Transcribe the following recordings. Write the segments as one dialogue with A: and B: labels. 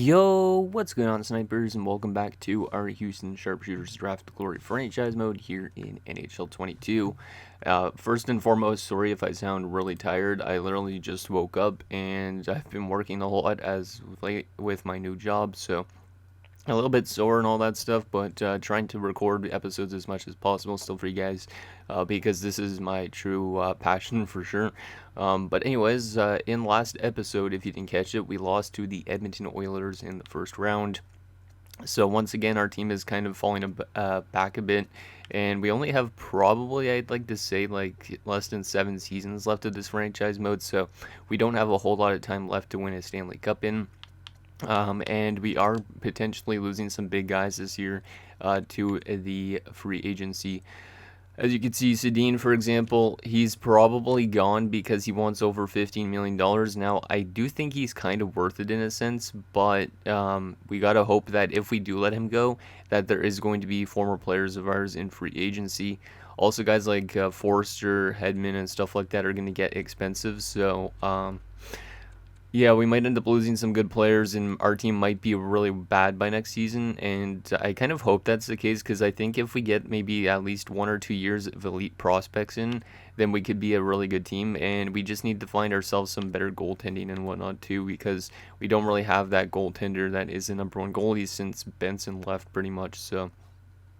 A: Yo, what's going on, snipers, and welcome back to our Houston Sharpshooters Draft Glory franchise mode here in NHL 22. First and foremost, sorry if I sound really tired. I literally just woke up and I've been working a lot as late with my new job, so a little bit sore and all that stuff, but trying to record episodes as much as possible still for you guys, because this is my true passion for sure. But anyways, in last episode, if you didn't catch it, we lost to the Edmonton Oilers in the first round. So once again, our team is kind of falling back a bit, and we only have probably, I'd like to say, like less than 7 seasons left of this franchise mode, so we don't have a whole lot of time left to win a Stanley Cup in. And we are potentially losing some big guys this year to the free agency. As you can see, Sedin, for example, he's probably gone because he wants over $15 million. Now, I do think he's kind of worth it in a sense, but we got to hope that if we do let him go, that there is going to be former players of ours in free agency. Also, guys like Forster, Hedman, and stuff like that are going to get expensive, so yeah, we might end up losing some good players, and our team might be really bad by next season, and I kind of hope that's the case, because I think if we get maybe at least 1 or 2 years of elite prospects in, then we could be a really good team, and we just need to find ourselves some better goaltending and whatnot too, because we don't really have that goaltender that is the number one goalie since Benson left pretty much, so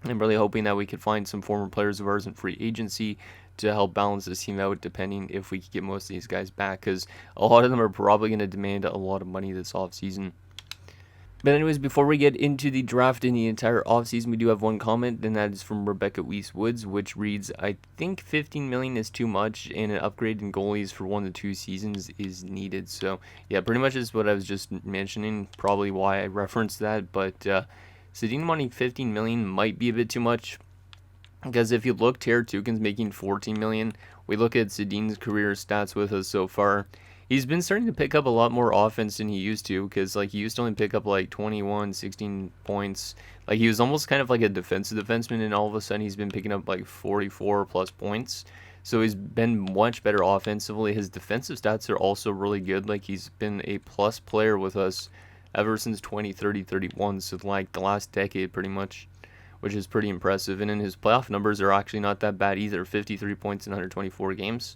A: I'm really hoping that we could find some former players of ours in free agency to help balance this team out, depending if we could get most of these guys back, because a lot of them are probably going to demand a lot of money this offseason. But anyways, before we get into the draft in the entire offseason, we do have one comment, and that is from Rebecca Weiss Woods, which reads, I think $15 million is too much, and an upgrade in goalies for 1 to 2 seasons is needed. So, yeah, pretty much is what I was just mentioning, probably why I referenced that, but Sedin wanting $15 million might be a bit too much. Because if you look, Tara Tukin's making $14 million. We look at Sedin's career stats with us so far. He's been starting to pick up a lot more offense than he used to. Because like he used to only pick up like 21, 16 points. Like he was almost kind of like a defensive defenseman, and all of a sudden he's been picking up like 44 plus points. So he's been much better offensively. His defensive stats are also really good. Like he's been a plus player with us ever since 2030-31. So like the last decade pretty much, which is pretty impressive. And then his playoff numbers are actually not that bad either, 53 points in 124 games.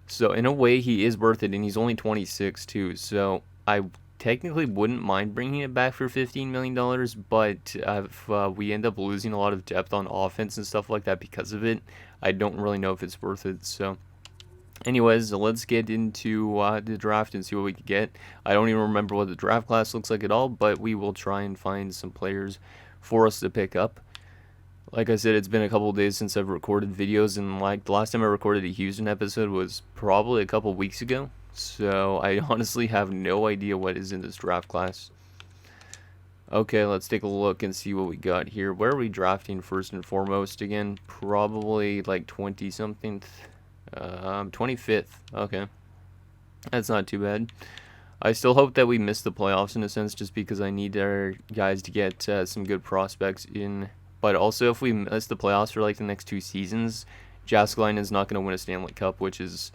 A: So in a way, he is worth it, and he's only 26 too. So I technically wouldn't mind bringing it back for $15 million, but if we end up losing a lot of depth on offense and stuff like that because of it, I don't really know if it's worth it. So anyways, let's get into the draft and see what we can get. I don't even remember what the draft class looks like at all, but we will try and find some players for us to pick up. Like I said, it's been a couple of days since I've recorded videos, and like the last time I recorded a Houston episode was probably a couple of weeks ago, so I honestly have no idea what is in this draft class. Okay, let's take a look and see what we got here. Where are we drafting first and foremost again? Probably like 20 something, 25th. Okay, that's not too bad. I still hope that we miss the playoffs in a sense, just because I need our guys to get some good prospects in. But also, if we miss the playoffs for like the next 2 seasons, Jääskeläinen is not going to win a Stanley Cup, which is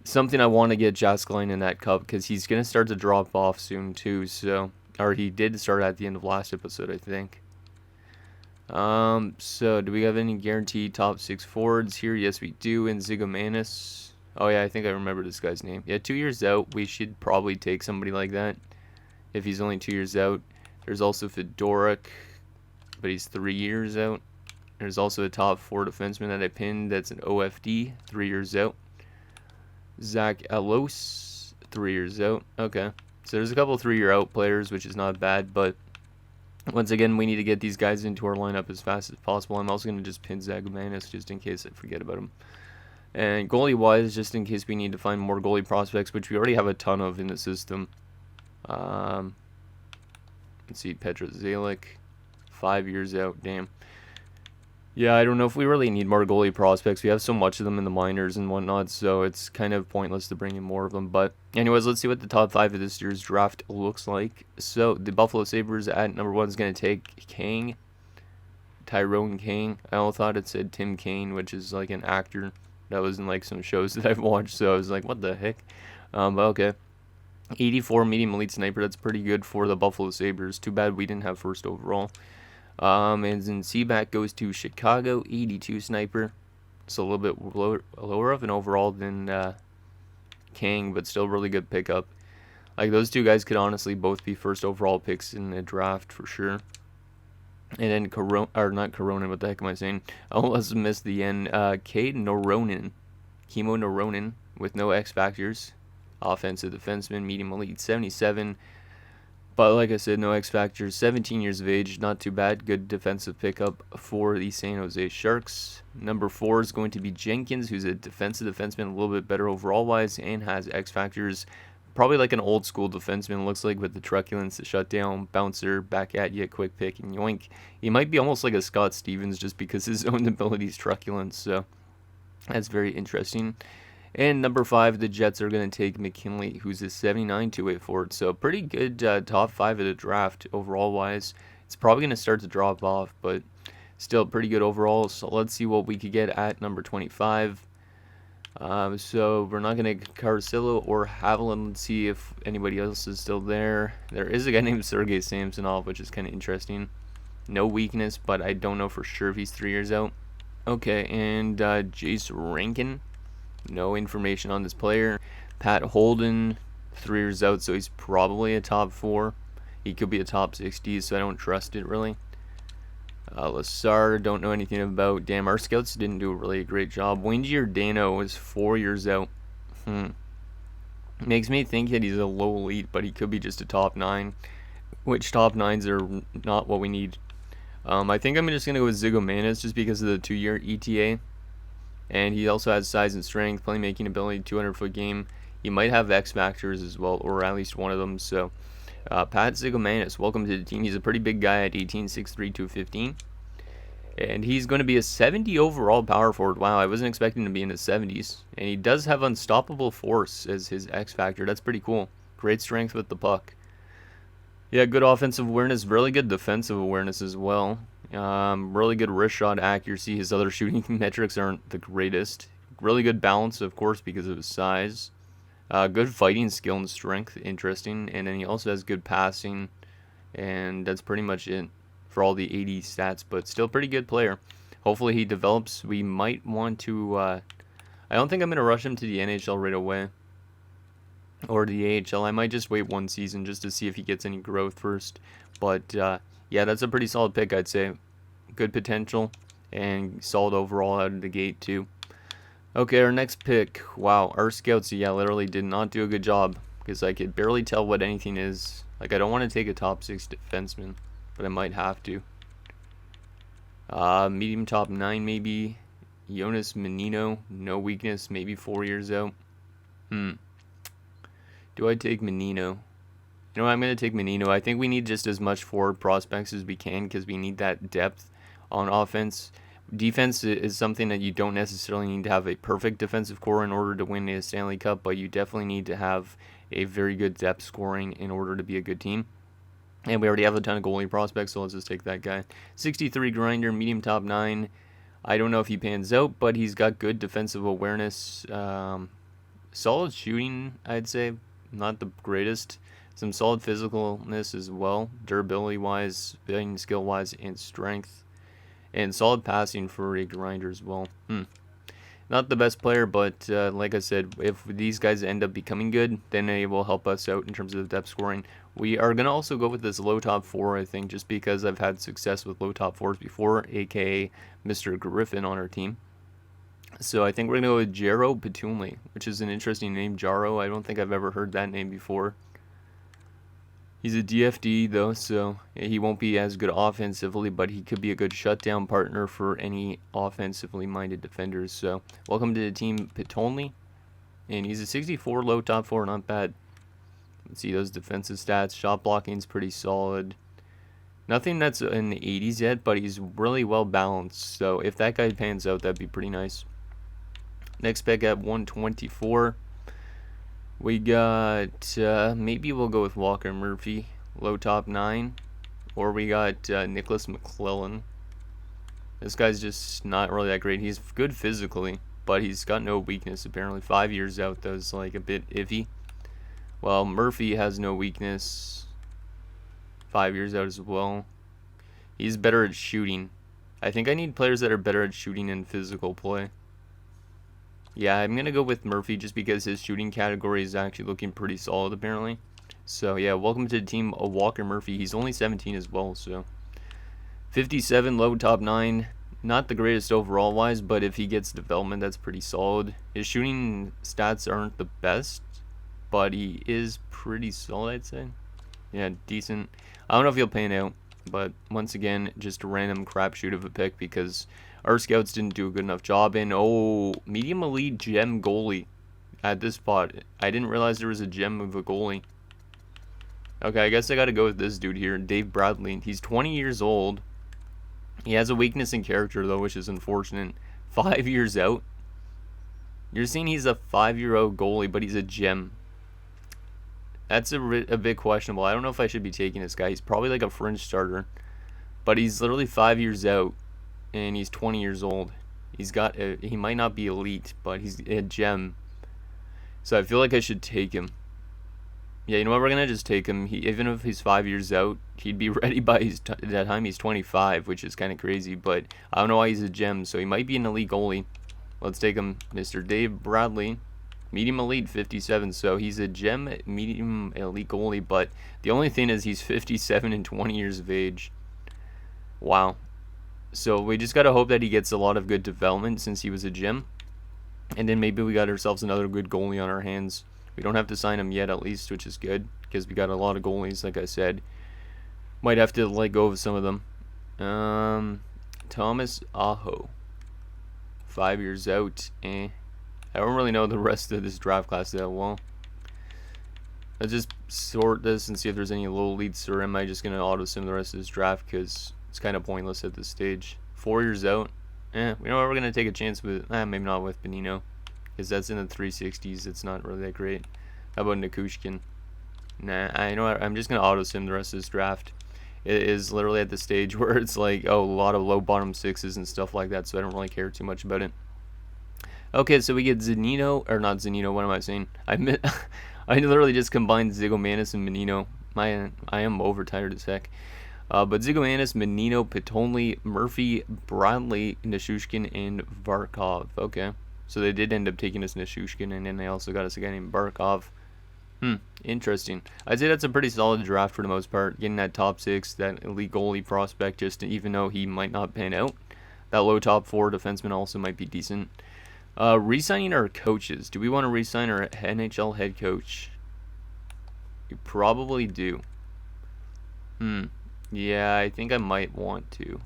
A: something I want to get Jääskeläinen in that cup, because he's going to start to drop off soon too. So, or he did start at the end of last episode, I think. So do we have any guaranteed top 6 forwards here? Yes, we do. In Zigomanis. Oh yeah, I think I remember this guy's name. Yeah, 2 years out. We should probably take somebody like that if he's only 2 years out. There's also Fedoruk, but he's 3 years out. There's also a top 4 defenseman that I pinned. That's an OFD, 3 years out. Zach Elos, 3 years out. Okay, so there's a couple 3-year out players, which is not bad, but once again, we need to get these guys into our lineup as fast as possible. I'm also going to just pin Zagomanis just in case I forget about him. And goalie-wise, just in case we need to find more goalie prospects, which we already have a ton of in the system. Let's see, Petra Zalek, 5 years out, damn. Yeah, I don't know if we really need more goalie prospects. We have so much of them in the minors and whatnot, so it's kind of pointless to bring in more of them. But anyways, let's see what the top 5 of this year's draft looks like. So the Buffalo Sabres at number 1 is going to take Kang, Tyrone Kang. I all thought it said Tim Kane, which is like an actor that was in like some shows that I've watched, so I was like, what the heck? But okay. 84 medium elite sniper. That's pretty good for the Buffalo Sabres. Too bad we didn't have first overall. And then C-back goes to Chicago, 82 sniper. It's a little bit lower of an overall than King, but still really good pickup. Like, those two guys could honestly both be first overall picks in the draft for sure. And then not Corona, what the heck am I saying? I almost missed the end. Cade Noronin. Kimo Noronin with no X factors. Offensive defenseman, medium elite, 77. But like I said, no X factors. 17 years of age, not too bad. Good defensive pickup for the San Jose Sharks. Number 4 is going to be Jenkins, who's a defensive defenseman, a little bit better overall wise, and has X factors. Probably like an old school defenseman, looks like, with the truculence, the shutdown, bouncer, back at you, quick pick, and yoink. He might be almost like a Scott Stevens just because his own ability is truculence, so that's very interesting. And number 5, the Jets are going to take McKinley, who's a 79 two-way forward. So pretty good top 5 of the draft overall-wise. It's probably going to start to drop off, but still pretty good overall. So let's see what we could get at number 25. So we're not going to get Carcillo or Haviland. Let's see if anybody else is still there. There is a guy named Sergei Samsonov, which is kind of interesting. No weakness, but I don't know for sure if he's 3 years out. Okay, and Jace Rankin. No information on this player. Pat Holden, 3 years out, so he's probably a top 4. He could be a top 60, so I don't trust it really. Lassard, don't know anything about. Damn, our scouts didn't do a really great job. Wayne Giordano is 4 years out. Makes me think that he's a low elite, but he could be just a top 9, which top 9s are not what we need. I think I'm just going to go with Zigomanis just because of the 2-year ETA. And he also has size and strength, playmaking ability, 200-foot game. He might have X factors as well, or at least one of them. So, Pat Zigomanis, welcome to the team. He's a pretty big guy at 18, 6'3", 215. And he's going to be a 70 overall power forward. Wow, I wasn't expecting him to be in the 70s. And he does have unstoppable force as his X factor. That's pretty cool. Great strength with the puck. Yeah, good offensive awareness, really good defensive awareness as well. Really good wrist shot accuracy. His other shooting metrics aren't the greatest. Really good balance, of course, because of his size. Good fighting skill and strength, interesting. And then he also has good passing. And that's pretty much it for all the 80 stats, but still pretty good player. Hopefully he develops. We might want to... I don't think I'm going to rush him to the NHL right away. Or the AHL. I might just wait one season just to see if he gets any growth first. But, yeah, that's a pretty solid pick, I'd say. Good potential and solid overall out of the gate, too. Okay, our next pick. Wow, our scouts, yeah, literally did not do a good job because I could barely tell what anything is. Like, I don't want to take a top 6 defenseman, but I might have to. Medium top 9, maybe. Jonas Menino, no weakness, maybe 4 years out. Do I take Menino? You know what, I'm going to take Menino. I think we need just as much forward prospects as we can because we need that depth on offense. Defense is something that you don't necessarily need to have a perfect defensive core in order to win a Stanley Cup, but you definitely need to have a very good depth scoring in order to be a good team. And we already have a ton of goalie prospects, so let's just take that guy. 63 grinder, medium top 9. I don't know if he pans out, but he's got good defensive awareness. Solid shooting, I'd say. Not the greatest. Some solid physicalness as well, durability-wise, fighting skill-wise, and strength. And solid passing for a grinder as well. Not the best player, but like I said, if these guys end up becoming good, then they will help us out in terms of depth scoring. We are going to also go with this low top 4, I think, just because I've had success with low top 4s before, aka Mr. Griffin on our team. So I think we're going to go with Jaro Petunli, which is an interesting name, Jaro. I don't think I've ever heard that name before. He's a DFD, though, so he won't be as good offensively, but he could be a good shutdown partner for any offensively minded defenders. So welcome to the team, Petunli. And he's a 64 low top 4, not bad. Let's see those defensive stats. Shot blocking's pretty solid. Nothing that's in the 80s yet, but he's really well balanced. So if that guy pans out, that'd be pretty nice. Next pick at 124. We got, maybe we'll go with Walker Murphy, low top 9. Or we got Nicholas McClellan. This guy's just not really that great. He's good physically, but he's got no weakness apparently. 5 years out, though, is like a bit iffy. Well, Murphy has no weakness. 5 years out as well. He's better at shooting. I think I need players that are better at shooting and physical play. Yeah, I'm going to go with Murphy just because his shooting category is actually looking pretty solid apparently. So yeah, welcome to the team of Walker Murphy. He's only 17 as well, so 57, low top 9. Not the greatest overall wise, but if he gets development, that's pretty solid. His shooting stats aren't the best, but he is pretty solid, I'd say. Yeah, decent. I don't know if he'll pan out, but once again, just a random crapshoot of a pick because our scouts didn't do a good enough job. And oh, medium elite gem goalie at this spot. I didn't realize there was a gem of a goalie. Okay, I guess I got to go with this dude here, Dave Bradley. He's 20 years old. He has a weakness in character, though, which is unfortunate. 5 years out. You're seeing he's a 5-year-old goalie, but he's a gem. That's a bit questionable. I don't know if I should be taking this guy. He's probably like a fringe starter. But he's literally 5 years out, and he's 20 years old. He might not be elite, but he's a gem. So I feel like I should take him. Yeah, you know what? We're going to just take him. Even if he's 5 years out, he'd be ready by that time he's 25, which is kind of crazy. But I don't know why he's a gem, so he might be an elite goalie. Let's take him, Mr. Dave Bradley. Medium elite, 57. So he's a gem, medium elite goalie. But the only thing is he's 57 and 20 years of age. Wow. So we just got to hope that he gets a lot of good development since he was a gem. And then maybe we got ourselves another good goalie on our hands. We don't have to sign him yet, at least, which is good, because we got a lot of goalies, like I said. Might have to let go of some of them. Thomas Aho. 5 years out. I don't really know the rest of this draft class that well. Let's just sort this and see if there's any low leads, or am I just going to auto-sim the rest of this draft, because it's kind of pointless at this stage. 4 years out. We know what, we're going to take a chance with, maybe not with Benino. Because that's in the 360s, it's not really that great. How about Nikushkin? Nah, I know I'm just going to auto-sim the rest of this draft. It is literally at the stage where it's like, oh, a lot of low bottom sixes and stuff like that, so I don't really care too much about it. Okay, so we get Zanino, or not Zanino, what am I saying? I literally just combined Zigomanis and Menino. I am overtired as heck. But Zigomanis, Menino, Pitonli, Murphy, Bradley, Nishushkin, and Varkov. Okay. So they did end up taking us Nishushkin, and then they also got us a guy named Barkov. Interesting. I'd say that's a pretty solid draft for the most part. Getting that top 6, that elite goalie prospect, just even though he might not pan out. That low top 4 defenseman also might be decent. Re-signing our coaches. Do we want to re-sign our NHL head coach? You probably do. Yeah, I think I might want to.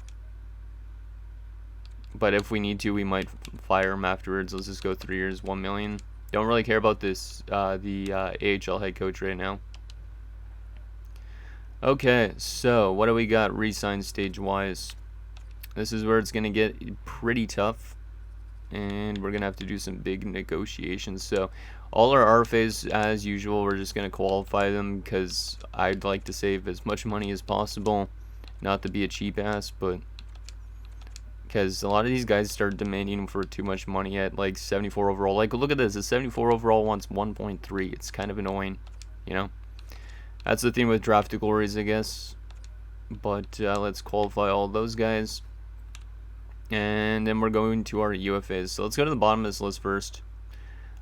A: But if we need to, we might fire him afterwards. Let's just go 3 years, $1 million. Don't really care about this, the AHL head coach right now. Okay, so what do we got re-sign stage-wise? This is where it's going to get pretty tough. And we're going to have to do some big negotiations. So all our RFAs, as usual, we're just going to qualify them because I'd like to save as much money as possible. Not to be a cheap ass, but because a lot of these guys start demanding for too much money at like 74 overall. Like, look at this. A 74 overall wants 1.3. It's kind of annoying, you know. That's the thing with draft glories, I guess. But let's qualify all those guys. And then we're going to our UFAs. So let's go to the bottom of this list first.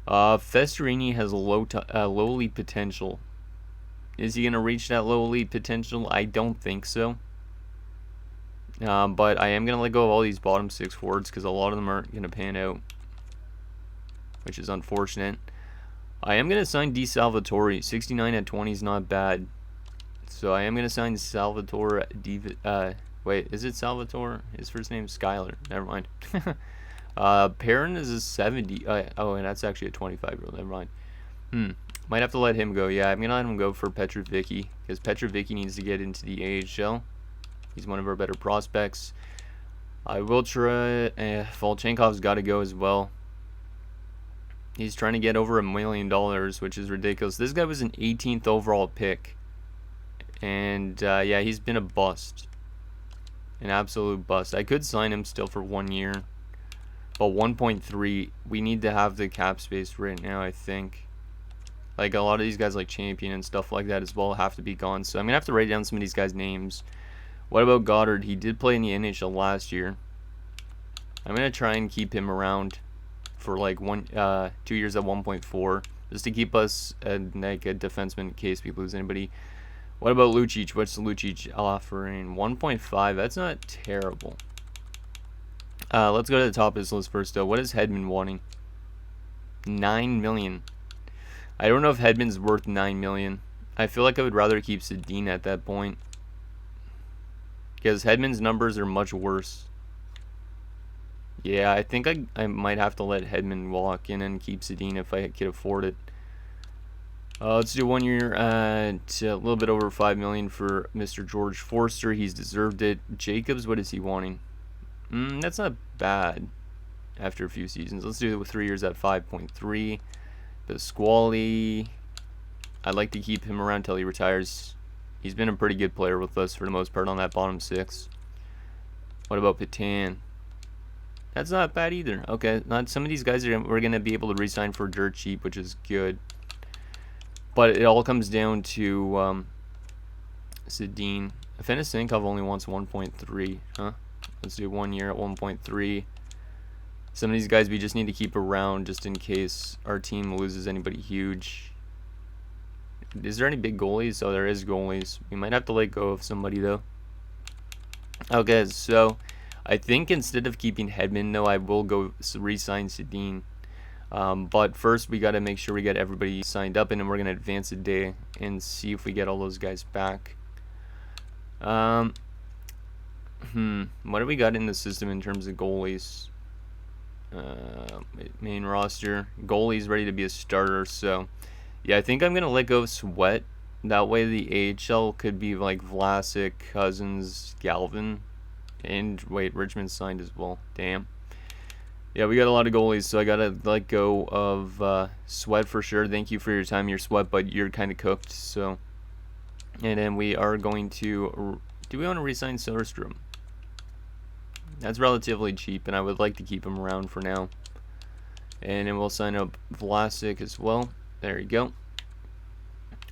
A: Festerini has low elite potential. Is he going to reach that low elite potential? I don't think so. But I am going to let go of all these bottom 6 forwards because a lot of them aren't going to pan out, which is unfortunate. I am going to sign D. Salvatore. 69 at 20 is not bad. So I am going to sign Salvatore. Wait, is it Salvatore? His first name is Skyler. Never mind. Perrin is a 70. Oh, and that's actually a 25-year-old. Never mind. Might have to let him go. Yeah, I'm going to let him go for Petrovicki because Petrovicki needs to get into the AHL. He's one of our better prospects. I will try. Volchenkov's got to go as well. He's trying to get over $1 million, which is ridiculous. This guy was an 18th overall pick. And, yeah, he's been a bust. An absolute bust. I could sign him still for 1 year. But 1.3, we need to have the cap space right now, I think. Like a lot of these guys like Champion and stuff like that as well have to be gone. So I'm going to have to write down some of these guys' names. What about Goddard? He did play in the NHL last year. I'm going to try and keep him around for like 2 years at 1.4 just to keep us like a defenseman in case we lose anybody. What about Lucic? What's the Lucic offering? 1.5. That's not terrible. Let's go to the top of this list first, though. What is Hedman wanting? 9 million. I don't know if Hedman's worth 9 million. I feel like I would rather keep Sedin at that point, because Hedman's numbers are much worse. Yeah, I think I might have to let Hedman walk in and keep Sedin if I could afford it. Let's do 1 year at a little bit over 5 million for Mr. George Forster. He's deserved it. Jacobs, what is he wanting? That's not bad after a few seasons. Let's do it with 3 years at 5.3. Pasquale, I'd like to keep him around till he retires. He's been a pretty good player with us for the most part on that bottom 6. What about Patan? That's not bad either. Okay, not some of these guys we're going to be able to re-sign for dirt cheap, which is good. But it all comes down to Sedin. Afenisinkov only wants 1.3. Huh? Let's do 1 year at 1.3. Some of these guys we just need to keep around just in case our team loses anybody huge. Is there any big goalies? Oh, there is goalies. We might have to let go of somebody, though. Okay, so I think instead of keeping Hedman, though, I will go re-sign Sedin. But first, we got to make sure we get everybody signed up, and then we're going to advance a day and see if we get all those guys back. What do we got in the system in terms of goalies? Main roster. Goalie's ready to be a starter, so yeah, I think I'm going to let go of Sweat. That way the AHL could be like Vlasic, Cousins, Galvin, and wait, Richmond signed as well. Damn. Yeah, we got a lot of goalies, so I gotta let go of Sweat for sure. Thank you for your time, your Sweat, but you're kind of cooked. So, and then we are going to. Do we want to re-sign Soderstrom? That's relatively cheap, and I would like to keep him around for now. And then we'll sign up Vlasic as well. There you go.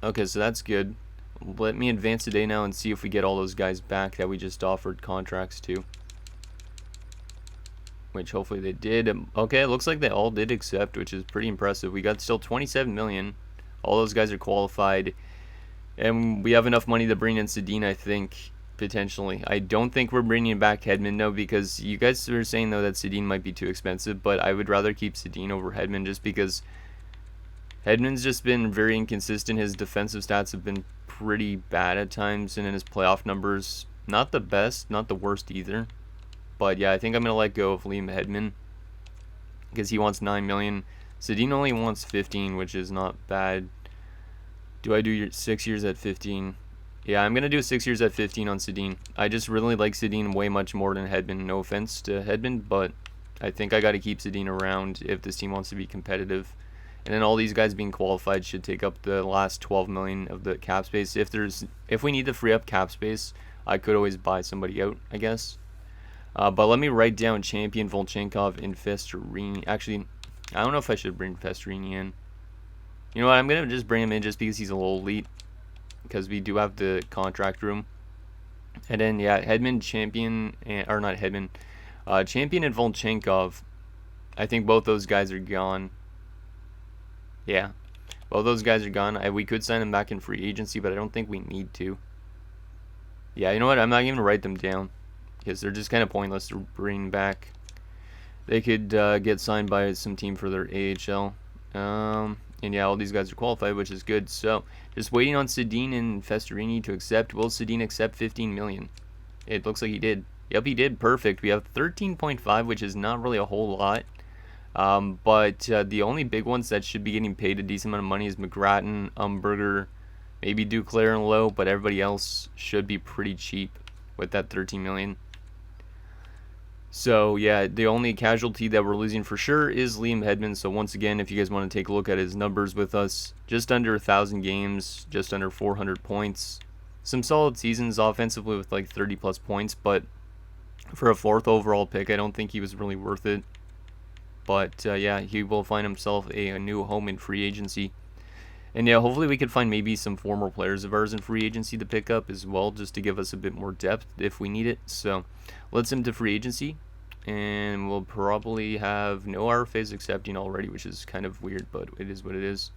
A: Okay, so that's good. Let me advance today now and see if we get all those guys back that we just offered contracts to. Which hopefully they did. Okay, it looks like they all did accept, which is pretty impressive. We got still 27 million. All those guys are qualified. And we have enough money to bring in Sedin, I think, potentially. I don't think we're bringing back Hedman, no, because you guys were saying, though, that Sedin might be too expensive. But I would rather keep Sedin over Hedman just because Hedman's just been very inconsistent. His defensive stats have been pretty bad at times. And in his playoff numbers, not the best, not the worst either. But yeah, I think I'm going to let go of Liam Hedman because he wants 9 million. Sedin only wants 15, which is not bad. Do I do 6 years at 15? Yeah, I'm going to do 6 years at 15 on Sedin. I just really like Sedin way much more than Hedman. No offense to Hedman, but I think I got to keep Sedin around if this team wants to be competitive. And then all these guys being qualified should take up the last 12 million of the cap space. If we need to free up cap space, I could always buy somebody out, I guess. But let me write down Champion, Volchenkov, and Festerini. Actually, I don't know if I should bring Festerini in. You know what? I'm going to just bring him in just because he's a little elite. Because we do have the contract room. And then, yeah, Hedman, Champion, or not Hedman. Champion and Volchenkov. I think both those guys are gone. Yeah. Both those guys are gone. We could sign them back in free agency, but I don't think we need to. Yeah, you know what? I'm not even going to write them down. Because they're just kind of pointless to bring back. They could get signed by some team for their AHL. And yeah, all these guys are qualified, which is good. So, just waiting on Sedin and Festerini to accept. Will Sedin accept 15 million? It looks like he did. Yep, he did. Perfect. We have 13.5, which is not really a whole lot. But the only big ones that should be getting paid a decent amount of money is McGrattan, Umberger, maybe Duclair and Lowe, but everybody else should be pretty cheap with that 13 million. So, yeah, the only casualty that we're losing for sure is Liam Hedman. So, once again, if you guys want to take a look at his numbers with us, just under 1,000 games, just under 400 points. Some solid seasons offensively with like 30-plus points, but for a 4th overall pick, I don't think he was really worth it. But, yeah, he will find himself a new home in free agency. And yeah, hopefully we could find maybe some former players of ours in free agency to pick up as well, just to give us a bit more depth if we need it. So let's into free agency, and we'll probably have no RFAs accepting already, which is kind of weird, but it is what it is.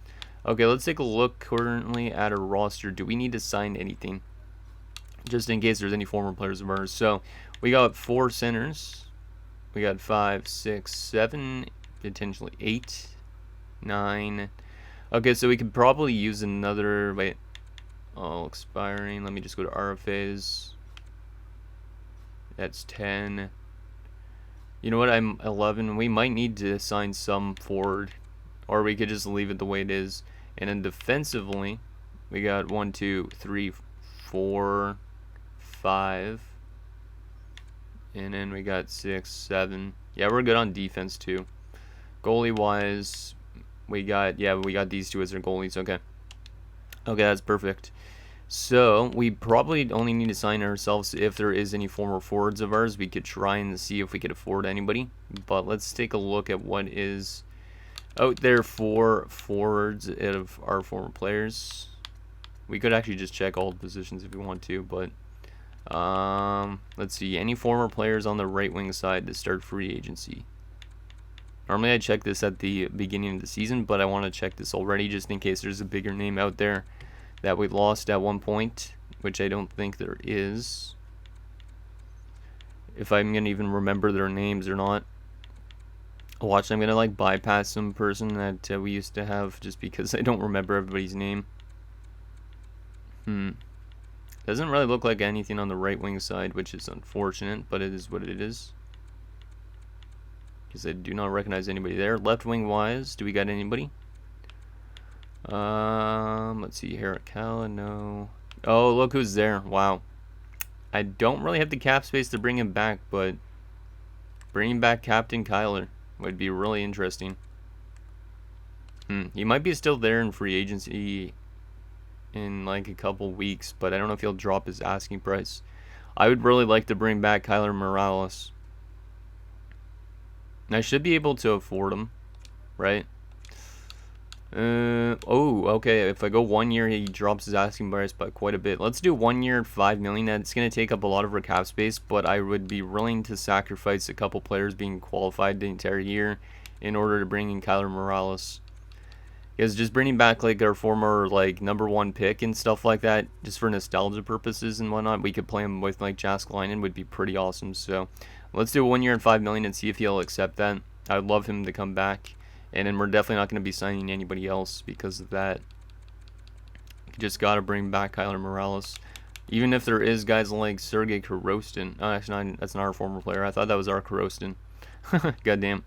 A: Okay, let's take a look currently at our roster. Do we need to sign anything? Just in case there's any former players of ours. So we got 4 centers. We got 5, 6, 7, potentially 8, 9. Okay, so we could probably use another, wait, all expiring. Let me just go to RFAs. That's 10. You know what, I'm 11. We might need to assign some forward, or we could just leave it the way it is. And then defensively, we got 1, 2, 3, 4, 5. And then we got 6, 7. Yeah, we're good on defense too. Goalie-wise, we got these two as our goalies. Okay, that's perfect. So we probably only need to sign ourselves if there is any former forwards of ours. We could try and see if we could afford anybody. But let's take a look at what is out there for forwards of our former players. We could actually just check all the positions if we want to, but let's see, any former players on the right wing side to start free agency. Normally I check this at the beginning of the season, but I want to check this already just in case there's a bigger name out there that we lost at one point, which I don't think there is. If I'm going to even remember their names or not. Watch, I'm going to like bypass some person that we used to have just because I don't remember everybody's name. Doesn't really look like anything on the right wing side, which is unfortunate, but it is what it is. Because I do not recognize anybody there. Left wing wise, do we got anybody? Let's see here. Cal, no. Oh, look who's there. Wow. I don't really have the cap space to bring him back, but bringing back Captain Kyler would be really interesting. He might be still there in free agency in like a couple weeks, but I don't know if he'll drop his asking price. I would really like to bring back Kyler Morales. I should be able to afford him, right? Oh, okay. If I go 1 year, he drops his asking price by quite a bit. Let's do 1 year at $5 million. That's going to take up a lot of our cap space, but I would be willing to sacrifice a couple players being qualified the entire year in order to bring in Kyler Morales. Because just bringing back like our former like #1 pick and stuff like that, just for nostalgia purposes and whatnot, we could play him with like Jaskalainen would be pretty awesome. So let's do 1 year and $5 million and see if he'll accept that. I would love him to come back. And then we're definitely not going to be signing anybody else because of that. Just got to bring back Kyler Morales. Even if there is guys like Sergei Korostin. Oh, actually, that's not our former player. I thought that was our Korostin. Goddamn.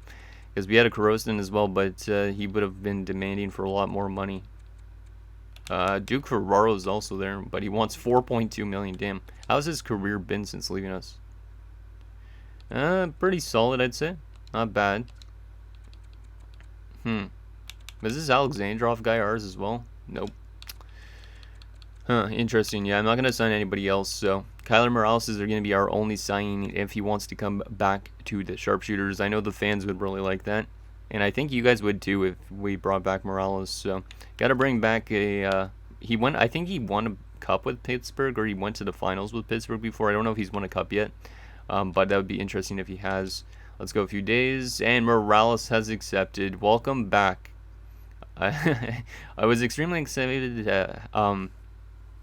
A: Because we had a Korostin as well, but he would have been demanding for a lot more money. Duke Ferraro is also there, but he wants $4.2 million. Damn. How's his career been since leaving us? Pretty solid, I'd say. Not bad. Is this Alexandrov guy ours as well? Nope. Interesting. Yeah, I'm not going to sign anybody else, so Kyler Morales is going to be our only signing if he wants to come back to the Sharpshooters. I know the fans would really like that, and I think you guys would too if we brought back Morales. So, got to bring back a, I think he won a cup with Pittsburgh, or he went to the finals with Pittsburgh before. I don't know if he's won a cup yet, but that would be interesting if he has. Let's go a few days, and Morales has accepted. Welcome back. I was extremely excited,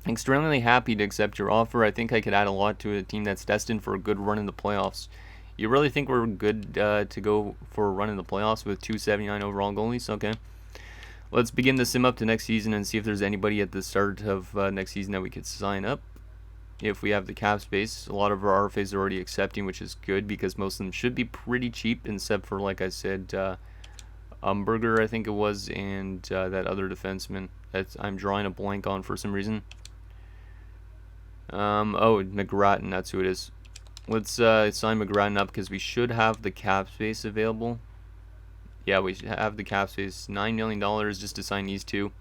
A: extremely happy to accept your offer. I think I could add a lot to a team that's destined for a good run in the playoffs. You really think we're good to go for a run in the playoffs with 279 overall goalies? Okay. Let's begin the sim up to next season and see if there's anybody at the start of next season that we could sign up. If we have the cap space, a lot of our RFAs are already accepting, which is good because most of them should be pretty cheap, except for, like I said, Umberger, I think it was, and that other defenseman that I'm drawing a blank on for some reason. Oh, McGrattan, that's who it is. Let's sign McGrattan up because we should have the cap space available. Yeah, we should have the cap space. $9 million just to sign these two.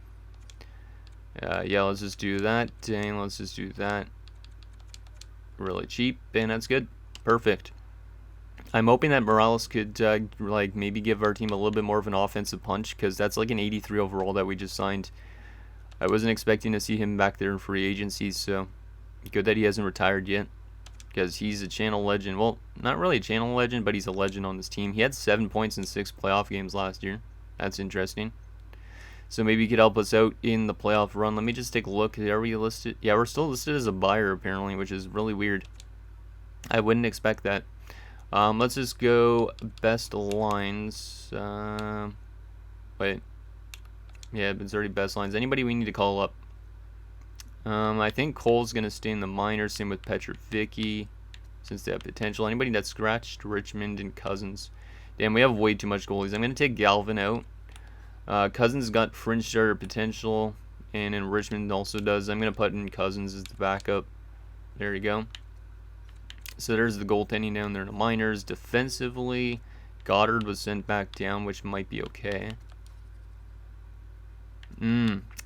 A: Yeah, let's just do that, and let's just do that. Really cheap, and that's good. Perfect. I'm hoping that Morales could like maybe give our team a little bit more of an offensive punch, because that's like an 83 overall that we just signed. I wasn't expecting to see him back there in free agency, so good that he hasn't retired yet, because he's a channel legend. Well, not really a channel legend, but he's a legend on this team. He had 7 points in 6 playoff games last year. That's interesting. So maybe he could help us out in the playoff run. Let me just take a look. Are we listed? Yeah, we're still listed as a buyer apparently, which is really weird. I wouldn't expect that. Let's just go best lines. Wait. Yeah, it's already best lines. Anybody we need to call up? I think Cole's going to stay in the minors. Same with Petrovicki, since they have potential. Anybody that's scratched? Richmond and Cousins. Damn, we have way too much goalies. I'm going to take Galvin out. Cousins got fringe starter potential, and in Richmond also does. I'm going to put in Cousins as the backup. There you go. So there's the goaltending down there in the minors. Defensively, Goddard was sent back down, which might be okay.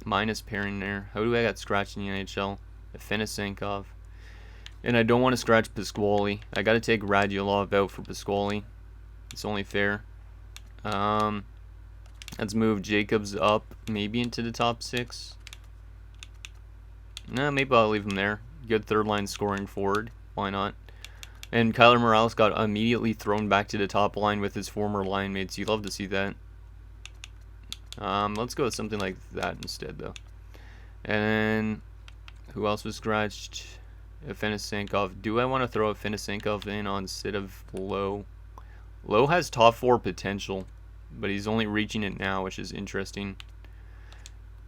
A: Minus pairing there. Who do I got scratched in the NHL? Afinasenkov. And I don't want to scratch Pasquale. I got to take Radulov out for Pasquale. It's only fair. Let's move Jacobs up, maybe into the top 6. Nah, maybe I'll leave him there. Good third line scoring forward. Why not? And Kyler Morales got immediately thrown back to the top line with his former line mates. You'd love to see that. Let's go with something like that instead, though. And who else was scratched? Afinasenkov. Do I want to throw Afinasenkov in instead of Lowe? Lowe has top 4 potential, but he's only reaching it now, which is interesting.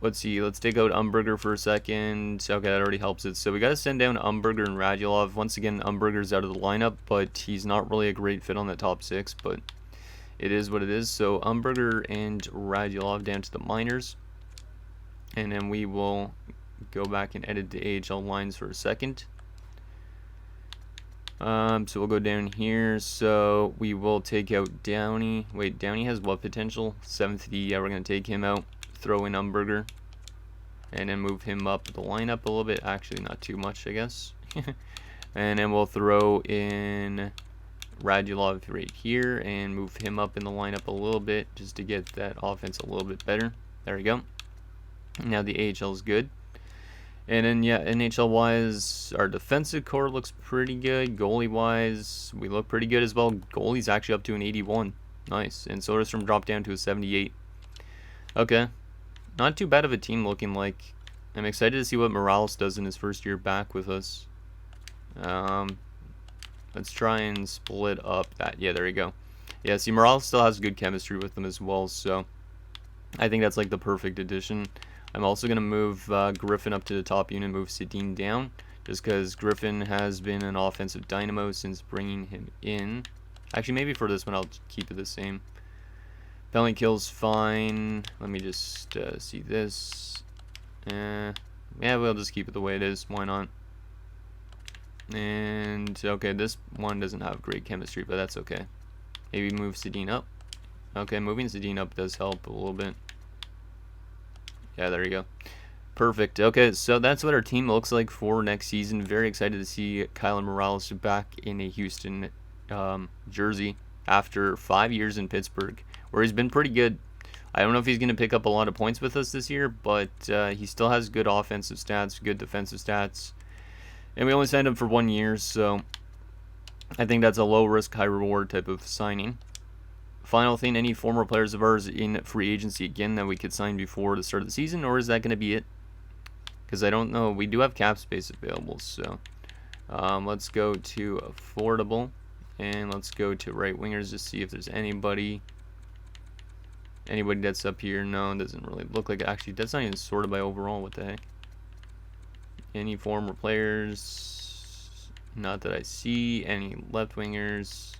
A: Let's see. Let's take out Umberger for a second. Okay, that already helps it. So we got to send down Umberger and Radulov. Once again, Umberger's out of the lineup, but he's not really a great fit on that top 6, but it is what it is. So Umberger and Radulov down to the minors. And then we will go back and edit the AHL lines for a second. So we'll go down here. So we will take out Downey. Wait, Downey has what potential? 7th D. Yeah, we're going to take him out. Throw in Umberger. And then move him up the lineup a little bit. Actually, not too much, I guess. And then we'll throw in Radulov right here and move him up in the lineup a little bit just to get that offense a little bit better. There we go. Now the AHL is good. And then, yeah, NHL-wise, our defensive core looks pretty good. Goalie-wise, we look pretty good as well. Goalie's actually up to an 81. Nice. And Soderstrom dropped down to a 78. Okay. Not too bad of a team looking like. I'm excited to see what Morales does in his first year back with us. Let's try and split up that. Yeah, there you go. Yeah, see, Morales still has good chemistry with them as well, so I think that's like the perfect addition. I'm also going to move Griffin up to the top unit, move Sedin down, just because Griffin has been an offensive dynamo since bringing him in. Actually, maybe for this one, I'll keep it the same. Penalty kill's fine. Let me just see this. Yeah, we'll just keep it the way it is. Why not? And, okay, this one doesn't have great chemistry, but that's okay. Maybe move Sedin up. Okay, moving Sedin up does help a little bit. Yeah, there you go. Perfect. Okay, so that's what our team looks like for next season. Very excited to see Kyler Morales back in a Houston jersey after 5 years in Pittsburgh, where he's been pretty good. I don't know if he's going to pick up a lot of points with us this year, but he still has good offensive stats, good defensive stats. And we only signed him for 1 year, so I think that's a low-risk, high-reward type of signing. Final thing, any former players of ours in free agency again that we could sign before the start of the season, or is that going to be it? Because I don't know. We do have cap space available, so let's go to affordable, and let's go to right wingers to see if there's anybody that's up here. No, it doesn't really look like it. Actually, that's not even sorted by overall. What the heck? Any former players? Not that I see. Any left wingers?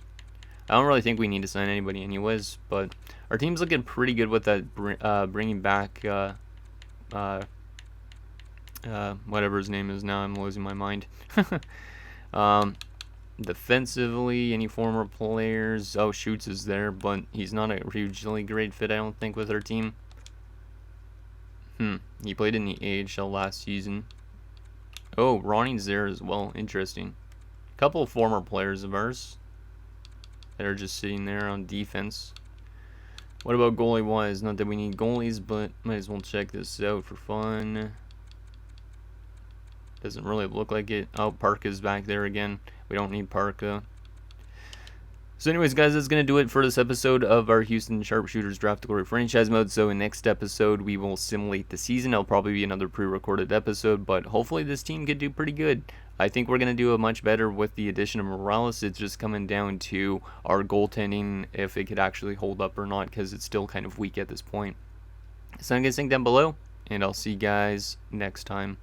A: I don't really think we need to sign anybody anyways, but our team's looking pretty good with that bringing back whatever his name is now. I'm losing my mind. Defensively, any former players? Oh, Schutz is there, but he's not a hugely great fit, I don't think, with our team. He played in the AHL last season. Oh, Ronnie's there as well. Interesting. A couple of former players of ours that are just sitting there on defense. What about goalie wise? Not that we need goalies, but might as well check this out for fun. Doesn't really look like it. Oh, Parka's back there again. We don't need Parka. So anyways, guys, that's going to do it for this episode of our Houston Sharpshooters Draft Glory franchise mode. So in next episode, we will simulate the season. It'll probably be another pre-recorded episode, but hopefully this team could do pretty good. I think we're going to do a much better with the addition of Morales. It's just coming down to our goaltending, if it could actually hold up or not, because it's still kind of weak at this point. So I'm going to think down below, and I'll see you guys next time.